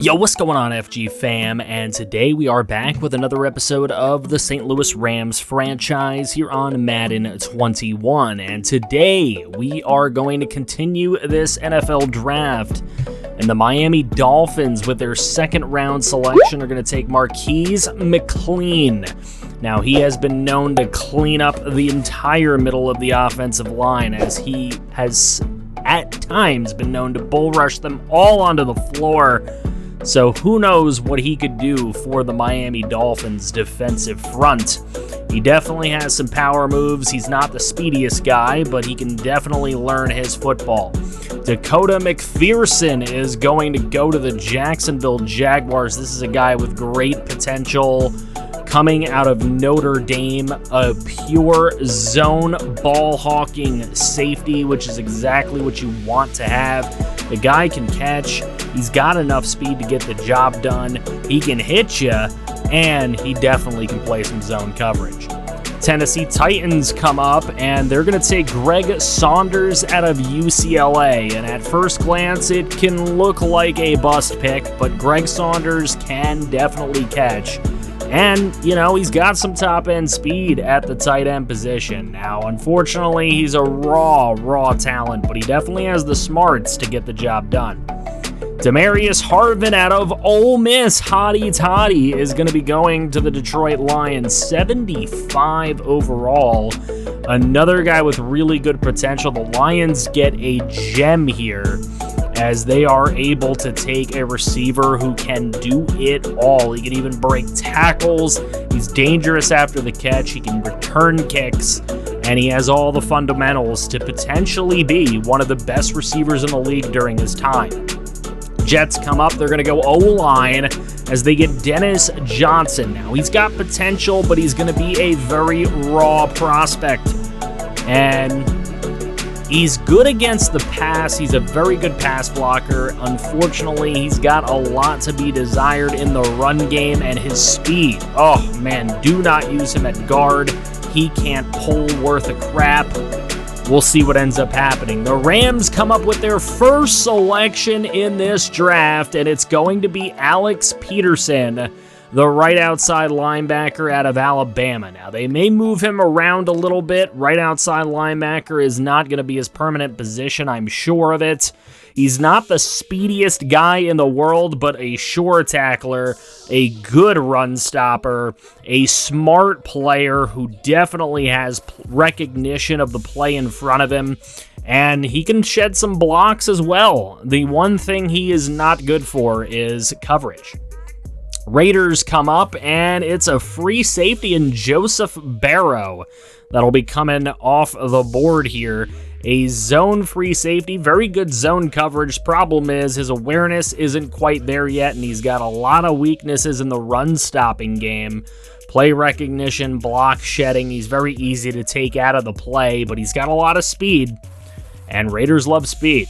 Yo, what's going on, FG fam? And today we are back with another episode of the St. Louis Rams franchise here on Madden 21. And today we are going to continue this NFL draft. And the Miami Dolphins, with their second round selection, are going to take Marquise McLean. Now, he has been known to clean up the entire middle of the offensive line, as he has at times been known to bull rush them all onto the floor. So who knows what he could do for the Miami Dolphins defensive front. He definitely has some power moves. He's not the speediest guy, but he can definitely learn his football. Dakota McPherson is going to go to the Jacksonville Jaguars. This is a guy with great potential coming out of Notre Dame, a pure zone ball hawking safety, which is exactly what you want to have. The guy can catch. He's got enough speed to get the job done. He can hit you, and he definitely can play some zone coverage. Tennessee Titans come up, and they're going to take Greg Saunders out of UCLA. And at first glance, it can look like a bust pick, but Greg Saunders can definitely catch. And, you know, he's got some top-end speed at the tight end position. Now, unfortunately, he's a raw talent, but he definitely has the smarts to get the job done. Demarius Harvin out of Ole Miss, Hottie Toddy, is going to be going to the Detroit Lions, 75 overall. Another guy with really good potential. The Lions get a gem here, as they are able to take a receiver who can do it all. He can even break tackles. He's dangerous after the catch. He can return kicks, and he has all the fundamentals to potentially be one of the best receivers in the league during his time. Jets come up. They're going to go O-line as they get Dennis Johnson. Now, he's got potential, but he's going to be a very raw prospect. And he's good against the pass. He's a very good pass blocker. Unfortunately, he's got a lot to be desired in the run game, and his speed. Oh, man, do not use him at guard. He can't pull worth a crap. We'll see what ends up happening. The Rams come up with their first selection in this draft, and it's going to be Alex Peterson, the right outside linebacker out of Alabama. Now, they may move him around a little bit. Right outside linebacker is not going to be his permanent position, I'm sure of it. He's not the speediest guy in the world, but a sure tackler, a good run stopper, a smart player who definitely has recognition of the play in front of him, and he can shed some blocks as well. The one thing he is not good for is coverage. Raiders come up, and it's a free safety in Joseph Barrow that'll be coming off the board here. A zone free safety, very good zone coverage. Problem is his awareness isn't quite there yet, and he's got a lot of weaknesses in the run stopping game. Play recognition, block shedding. He's very easy to take out of the play, but he's got a lot of speed, and Raiders love speed.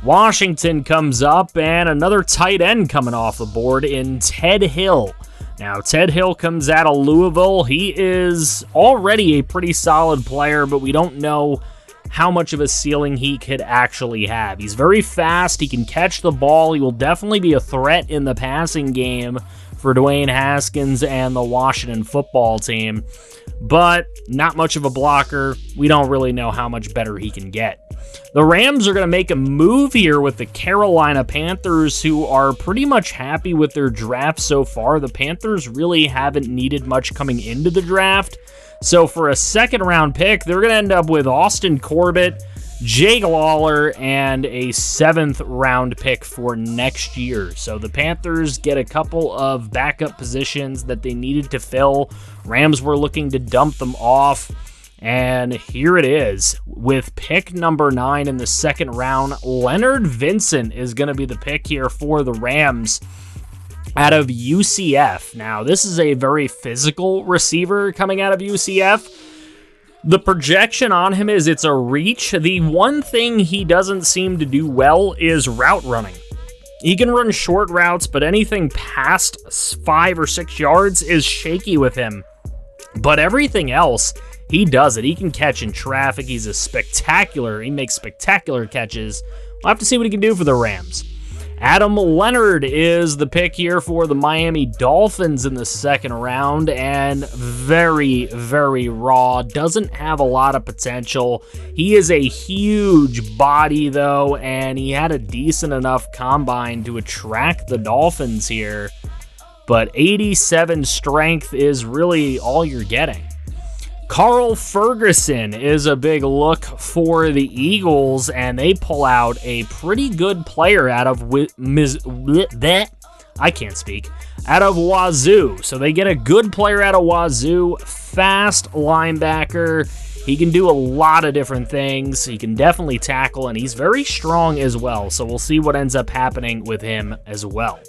Washington comes up, and another tight end coming off the board in Ted Hill. Now, Ted Hill comes out of Louisville. He is already a pretty solid player, but we don't know how much of a ceiling he could actually have. He's very fast. He can catch the ball. He will definitely be a threat in the passing game for Dwayne Haskins and the Washington football team, but not much of a blocker. We don't really know how much better he can get. The Rams are going to make a move here with the Carolina Panthers, who are pretty much happy with their draft so far. The Panthers really haven't needed much coming into the draft. So for a second-round pick, they're going to end up with Austin Corbett, Jake Lawler, and a seventh-round pick for next year. So the Panthers get a couple of backup positions that they needed to fill. Rams were looking to dump them off. And here it is. With pick number 9 in the second round, Leonard Vincent is going to be the pick here for the Rams out of UCF. Now, this is a very physical receiver coming out of UCF. The projection on him is it's a reach. The one thing he doesn't seem to do well is route running. He can run short routes, but anything past 5 or 6 yards is shaky with him. But everything else, he does it. He can catch in traffic. He makes spectacular catches. We'll have to see what he can do for the Rams. Adam Leonard is the pick here for the Miami Dolphins in the second round, and very, very raw. Doesn't have a lot of potential. He is a huge body, though, and he had a decent enough combine to attract the Dolphins here. But 87 strength is really all you're getting. Carl Ferguson is a big look for the Eagles, and they pull out a pretty good player out of out of Wazoo. So they get a good player out of Wazoo, fast linebacker. He can do a lot of different things. He can definitely tackle, and he's very strong as well. So we'll see what ends up happening with him as well.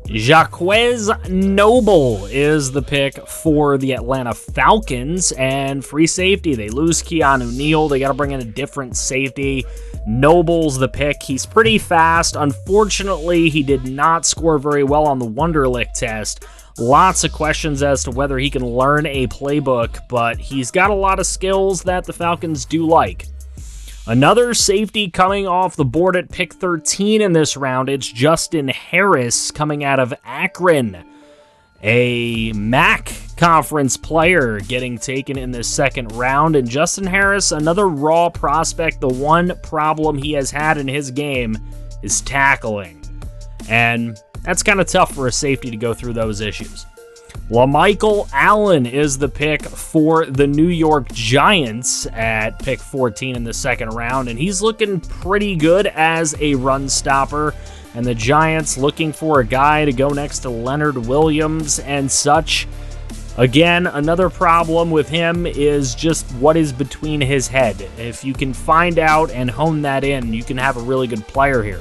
Jaquez Noble is the pick for the Atlanta Falcons, and free safety. They lose Keanu Neal. They got to bring in a different safety. Noble's the pick. He's pretty fast. Unfortunately, he did not score very well on the Wonderlic test. Lots of questions as to whether he can learn a playbook, but he's got a lot of skills that the Falcons do like. Another safety coming off the board at pick 13 in this round. It's Justin Harris coming out of Akron. A MAC conference player getting taken in the second round. And Justin Harris, another raw prospect. The one problem he has had in his game is tackling. And that's kind of tough for a safety to go through those issues. LaMichael Allen is the pick for the New York Giants at pick 14 in the second round, and he's looking pretty good as a run stopper, and the Giants looking for a guy to go next to Leonard Williams and such. Again, another problem with him is just what is between his head. If you can find out and hone that in, you can have a really good player here.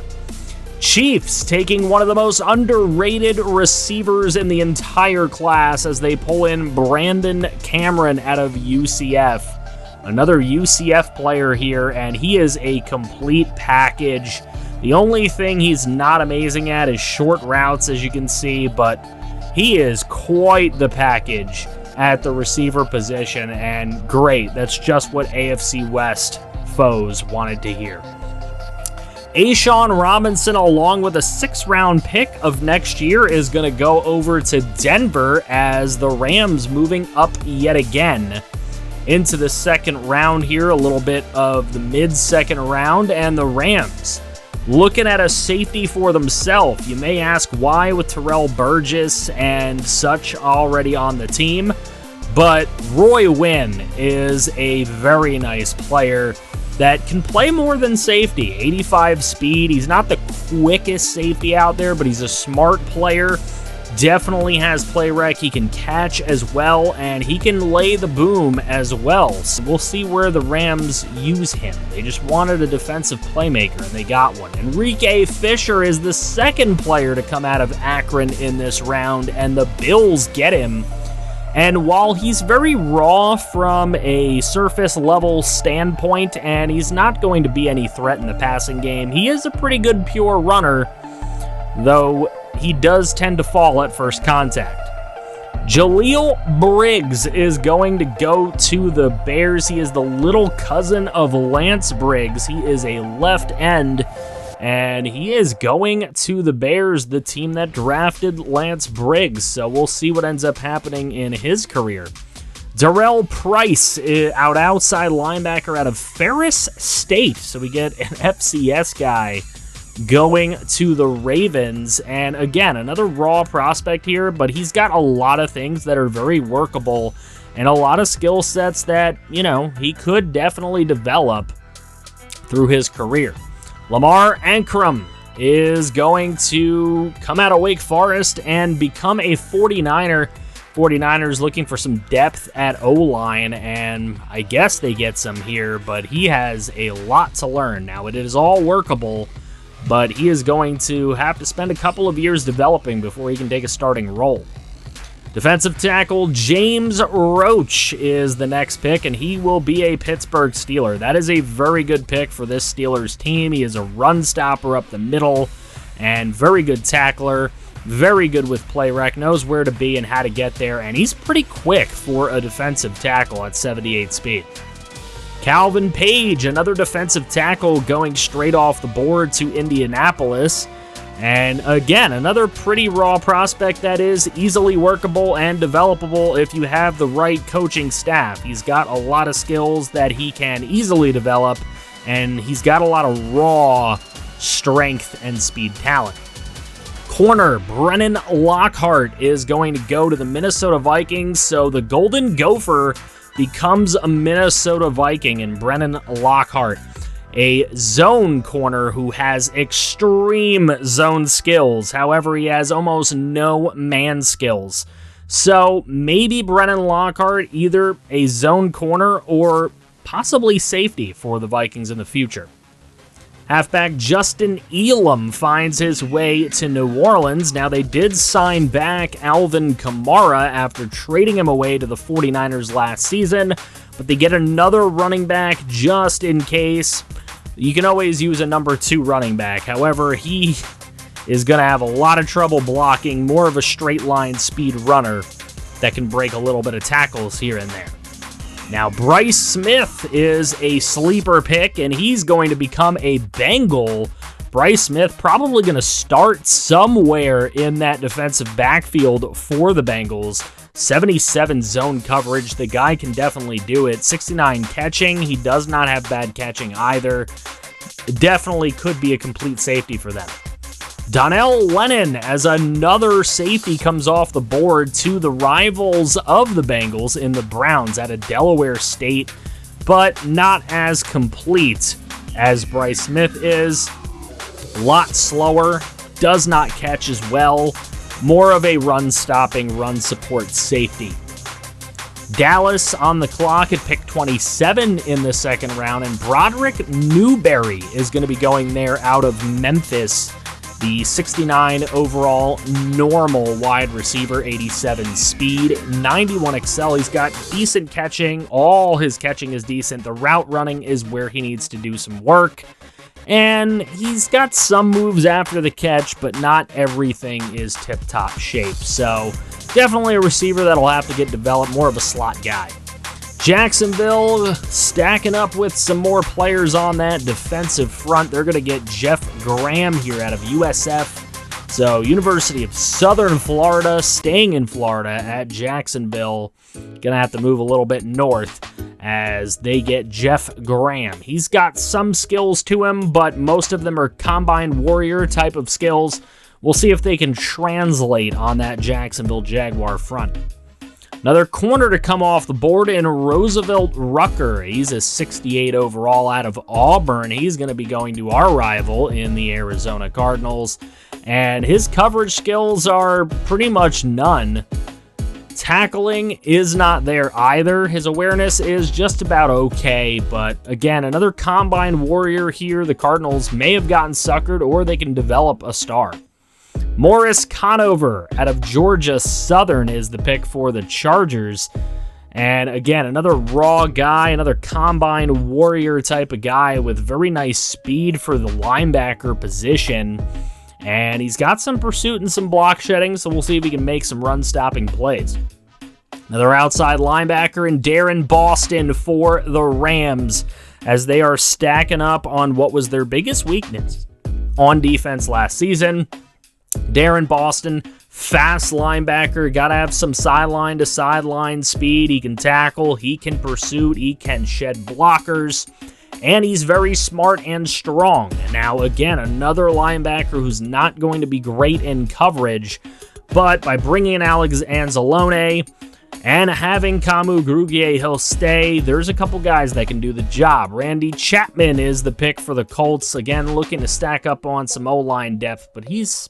Chiefs taking one of the most underrated receivers in the entire class as they pull in Brandon Cameron out of UCF. Another UCF player here, and he is a complete package. The only thing he's not amazing at is short routes, as you can see, but he is quite the package at the receiver position, and great. That's just what AFC West foes wanted to hear. A'Shawn Robinson, along with a 6th-round pick of next year, is going to go over to Denver as the Rams moving up yet again into the second round here, a little bit of the mid-second round, and the Rams looking at a safety for themselves. You may ask why with Terrell Burgess and such already on the team, but Roy Wynn is a very nice player that can play more than safety. 85 speed. He's not the quickest safety out there, but he's a smart player. Definitely has play rec. He can catch as well, and he can lay the boom as well. So we'll see where the Rams use him. They just wanted a defensive playmaker, and they got one. Enrique Fisher is the second player to come out of Akron in this round, and the Bills get him. And while he's very raw from a surface level standpoint, and he's not going to be any threat in the passing game, he is a pretty good pure runner, though he does tend to fall at first contact. Jaleel Briggs is going to go to the Bears. He is the little cousin of Lance Briggs. He is a left end, and he is going to the Bears, the team that drafted Lance Briggs. So we'll see what ends up happening in his career. Darrell Price, outside linebacker out of Ferris State. So we get an FCS guy going to the Ravens. And again, another raw prospect here, but he's got a lot of things that are very workable and a lot of skill sets that, he could definitely develop through his career. Lamar Ankrum is going to come out of Wake Forest and become a 49er. 49ers looking for some depth at O-line, and I guess they get some here, but he has a lot to learn. Now, it is all workable, but he is going to have to spend a couple of years developing before he can take a starting role. Defensive tackle James Roach is the next pick, and he will be a Pittsburgh Steeler. That is a very good pick for this Steelers team. He is a run stopper up the middle and very good tackler, very good with play rec, knows where to be and how to get there, and he's pretty quick for a defensive tackle at 78 speed. Calvin Page, another defensive tackle going straight off the board to Indianapolis. And again, another pretty raw prospect that is easily workable and developable if you have the right coaching staff. He's got a lot of skills that he can easily develop, and he's got a lot of raw strength and speed talent. Corner Brennan Lockhart is going to go to the Minnesota Vikings, so the Golden Gopher becomes a Minnesota Viking, and Brennan Lockhart, a zone corner who has extreme zone skills. However, he has almost no man skills. So maybe Brennan Lockhart, either a zone corner or possibly safety for the Vikings in the future. Halfback Justin Elam finds his way to New Orleans. Now, they did sign back Alvin Kamara after trading him away to the 49ers last season, but they get another running back just in case. You can always use a number 2 running back. However, he is going to have a lot of trouble blocking, more of a straight line speed runner that can break a little bit of tackles here and there. Now, Bryce Smith is a sleeper pick, and he's going to become a Bengal. Bryce Smith probably going to start somewhere in that defensive backfield for the Bengals. 77 zone coverage. The guy can definitely do it. 69 catching. He does not have bad catching either. Definitely could be a complete safety for them. Donnell Lennon as another safety comes off the board to the rivals of the Bengals in the Browns out of Delaware State, but not as complete as Bryce Smith is. A lot slower, does not catch as well. More of a run-stopping, run-support safety. Dallas on the clock at pick 27 in the second round, and Broderick Newberry is going to be going there out of Memphis. The 69 overall normal wide receiver, 87 speed, 91 excel. He's got decent catching. All his catching is decent. The route running is where he needs to do some work. And he's got some moves after the catch, but not everything is tip-top shape. So definitely a receiver that'll have to get developed, more of a slot guy. Jacksonville stacking up with some more players on that defensive front. They're going to get Jeff Graham here out of USF. So University of Southern Florida, staying in Florida at Jacksonville. Going to have to move a little bit north as they get Jeff Graham. He's got some skills to him, but most of them are combine warrior type of skills. We'll see if they can translate on that Jacksonville Jaguar front. Another corner to come off the board in Roosevelt Rucker. He's a 68 overall out of Auburn. He's going to be going to our rival in the Arizona Cardinals. And his coverage skills are pretty much none. Tackling is not there either. His awareness is just about okay. But again, another combine warrior here. The Cardinals may have gotten suckered, or they can develop a star. Morris Conover out of Georgia Southern is the pick for the Chargers. And again, another raw guy, another combine warrior type of guy with very nice speed for the linebacker position. And he's got some pursuit and some block shedding, so we'll see if he can make some run-stopping plays. Another outside linebacker in Darren Boston for the Rams, as they are stacking up on what was their biggest weakness on defense last season. Darren Boston, fast linebacker, got to have some sideline to sideline speed. He can tackle, he can pursue, he can shed blockers, and he's very smart and strong. Now, again, another linebacker who's not going to be great in coverage, but by bringing in Alex Anzalone and having Kamu Grugier, he'll stay. There's a couple guys that can do the job. Randy Chapman is the pick for the Colts. Again, looking to stack up on some O-line depth, but he's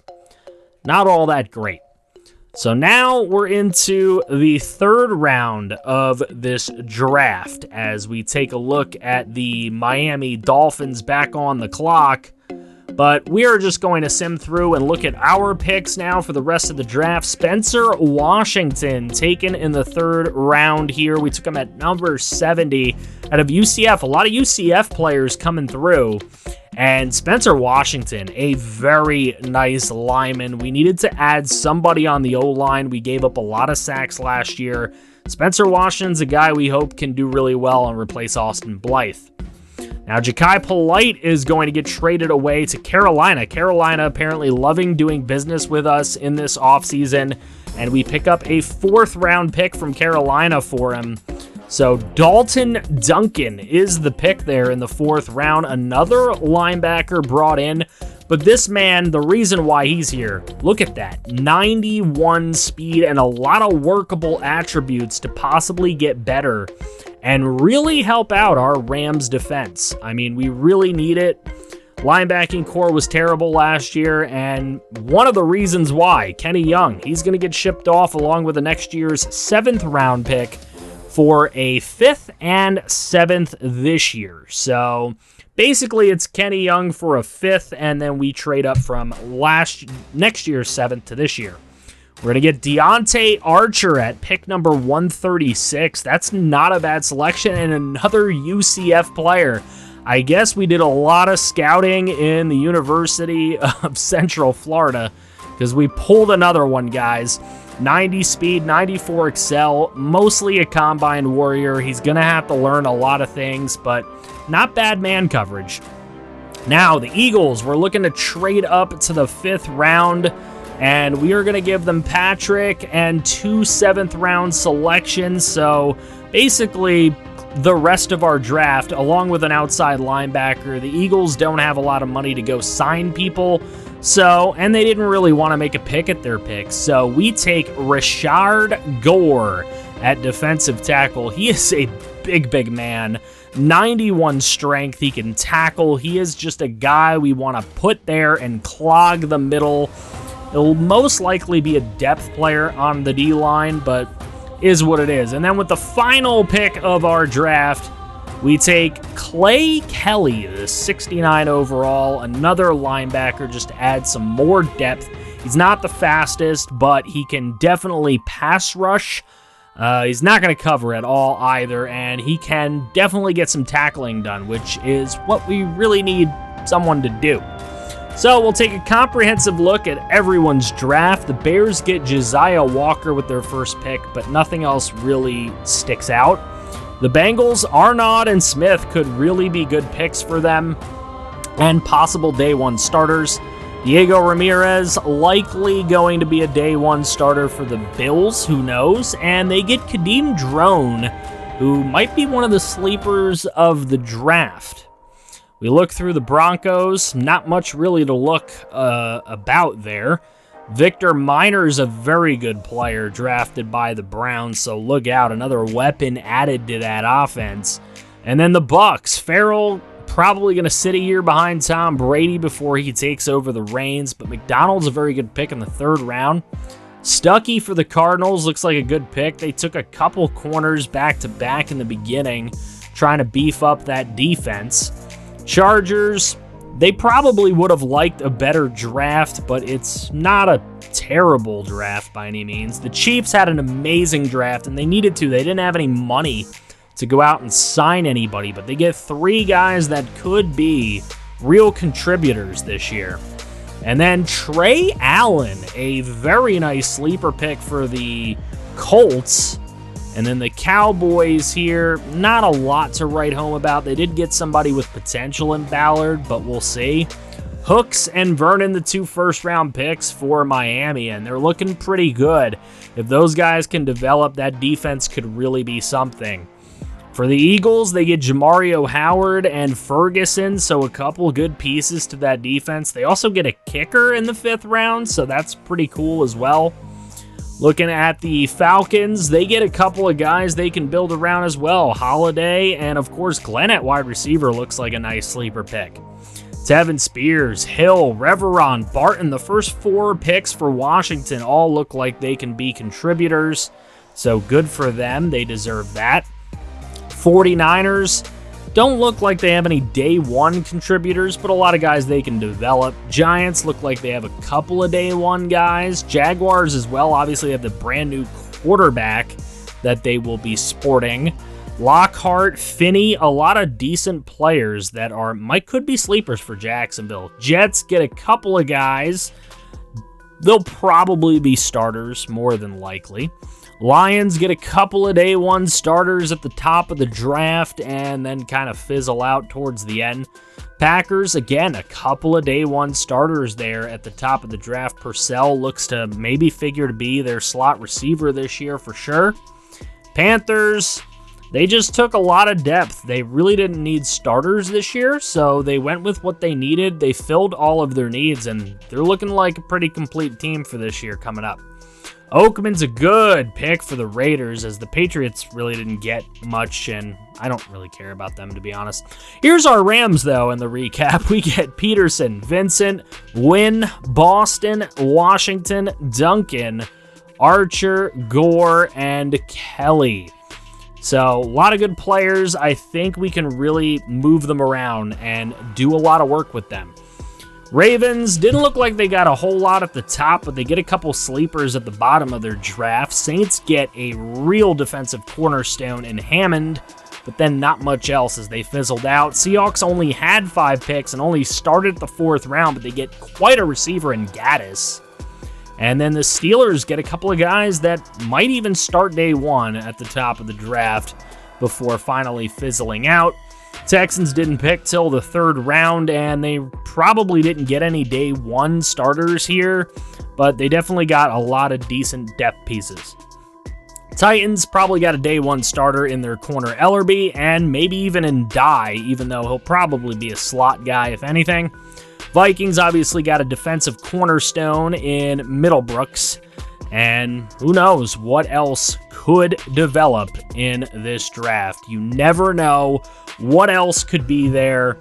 not all that great. So now we're into the third round of this draft as we take a look at the Miami Dolphins back on the clock. But we are just going to sim through and look at our picks now for the rest of the draft. Spencer Washington taken in the third round here. We took him at number 70 out of UCF. A lot of UCF players coming through. And Spencer Washington, a very nice lineman. We needed to add somebody on the O-line. We gave up a lot of sacks last year. Spencer Washington's a guy we hope can do really well and replace Austin Blythe. Now, Ja'Kai Polite is going to get traded away to Carolina. Carolina apparently loving doing business with us in this offseason, and we pick up a 4th-round pick from Carolina for him. So Dalton Duncan is the pick there in the 4th round. Another linebacker brought in. But this man, the reason why he's here, look at that. 91 speed and a lot of workable attributes to possibly get better and really help out our Rams defense. I mean, we really need it. Linebacking core was terrible last year, and one of the reasons why, Kenny Young, he's going to get shipped off along with the next year's 7th round pick for a 5th and 7th this year. So basically it's Kenny Young for a 5th, and then we trade up from next year's 7th to this year. We're going to get Deontay Archer at pick number 136. That's not a bad selection, and another UCF player. I guess we did a lot of scouting in the University of Central Florida because we pulled another one, guys. 90 speed, 94 excel, mostly a combine warrior. He's going to have to learn a lot of things, but not bad man coverage. Now, the Eagles, we're looking to trade up to the 5th round, and we are going to give them Patrick and 2 7th-round selections. So basically, the rest of our draft, along with an outside linebacker. The Eagles don't have a lot of money to go sign people, and they didn't really want to make a pick at their picks. So we take Rashard Gore at defensive tackle. He is a big man. 91 strength. He can tackle. He is just a guy we want to put there and clog the middle. He'll most likely be a depth player on the D-line, but is what it is. And then with the final pick of our draft, we take Clay Kelly, the 69 overall, another linebacker, just to add some more depth. He's not the fastest, but he can definitely pass rush. He's not going to cover at all either, and he can definitely get some tackling done, which is what we really need someone to do. So we'll take a comprehensive look at everyone's draft. The Bears get Josiah Walker with their first pick, but nothing else really sticks out. The Bengals, Arnaud and Smith could really be good picks for them and possible day one starters. Diego Ramirez likely going to be a day one starter for the Bills, who knows? And they get Kadeem Drone, who might be one of the sleepers of the draft. We look through the Broncos, not much really to look about there. Victor Minor's a very good player drafted by the Browns, so look out, another weapon added to that offense. And then the Bucs, Farrell probably going to sit a year behind Tom Brady before he takes over the reins, but McDonald's a very good pick in the 3rd round. Stuckey for the Cardinals looks like a good pick. They took a couple corners back-to-back in the beginning, trying to beef up that defense. Chargers, they probably would have liked a better draft, but it's not a terrible draft by any means. The Chiefs had an amazing draft, and they needed to. They didn't have any money to go out and sign anybody, but they get 3 guys that could be real contributors this year. And then Trey Allen, a very nice sleeper pick for the Colts. And then the Cowboys here, not a lot to write home about. They did get somebody with potential in Ballard, but we'll see. Hooks and Vernon, the 2 first-round picks for Miami, and they're looking pretty good. If those guys can develop, that defense could really be something. For the Eagles, they get Jamario Howard and Ferguson, so a couple good pieces to that defense. They also get a kicker in the 5th round, so that's pretty cool as well. Looking at the Falcons, they get a couple of guys they can build around as well. Holiday and, of course, Glenn at wide receiver looks like a nice sleeper pick. Tevin Spears, Hill, Reveron, Barton, the first 4 picks for Washington all look like they can be contributors. So good for them. They deserve that. 49ers don't look like they have any day one contributors, but a lot of guys they can develop. Giants look like they have a couple of day one guys. Jaguars as well, obviously have the brand new quarterback that they will be sporting. Lockhart, Finney, a lot of decent players that could be sleepers for Jacksonville. Jets get a couple of guys. They'll probably be starters, more than likely. Lions get a couple of day one starters at the top of the draft and then kind of fizzle out towards the end. Packers, again, a couple of day one starters there at the top of the draft. Purcell looks to maybe figure to be their slot receiver this year for sure. Panthers, they just took a lot of depth. They really didn't need starters this year, so they went with what they needed. They filled all of their needs, and they're looking like a pretty complete team for this year coming up. Oakman's a good pick for the Raiders, as the Patriots really didn't get much, and I don't really care about them, to be honest. Here's our Rams, though, in the recap. We get Peterson, Vincent, Wynn, Boston, Washington, Duncan, Archer, Gore, and Kelly. So, a lot of good players. I think we can really move them around and do a lot of work with them. Ravens didn't look like they got a whole lot at the top, but they get a couple sleepers at the bottom of their draft. Saints get a real defensive cornerstone in Hammond, but then not much else as they fizzled out. Seahawks only had 5 picks and only started the 4th round, but they get quite a receiver in Gaddis. And then the Steelers get a couple of guys that might even start day one at the top of the draft before finally fizzling out. Texans didn't pick till the 3rd round, and they probably didn't get any day one starters here, but they definitely got a lot of decent depth pieces. Titans probably got a day one starter in their corner Ellerby, and maybe even in Dye, even though he'll probably be a slot guy if anything. Vikings obviously got a defensive cornerstone in Middlebrooks, and who knows what else could develop in this draft. You never know what else could be there,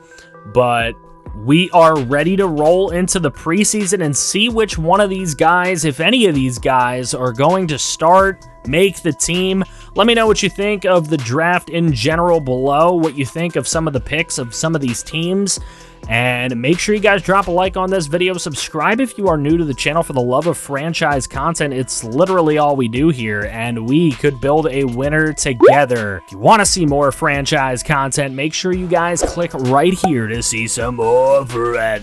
but we are ready to roll into the preseason and see which one of these guys, if any of these guys, are going to start, make the team. Let me know what you think of the draft in general below, what you think of some of the picks of some of these teams. And make sure you guys drop a like on this video. Subscribe if you are new to the channel for the love of franchise content. It's literally all we do here, and we could build a winner together. If you want to see more franchise content, make sure you guys click right here to see some more franchise.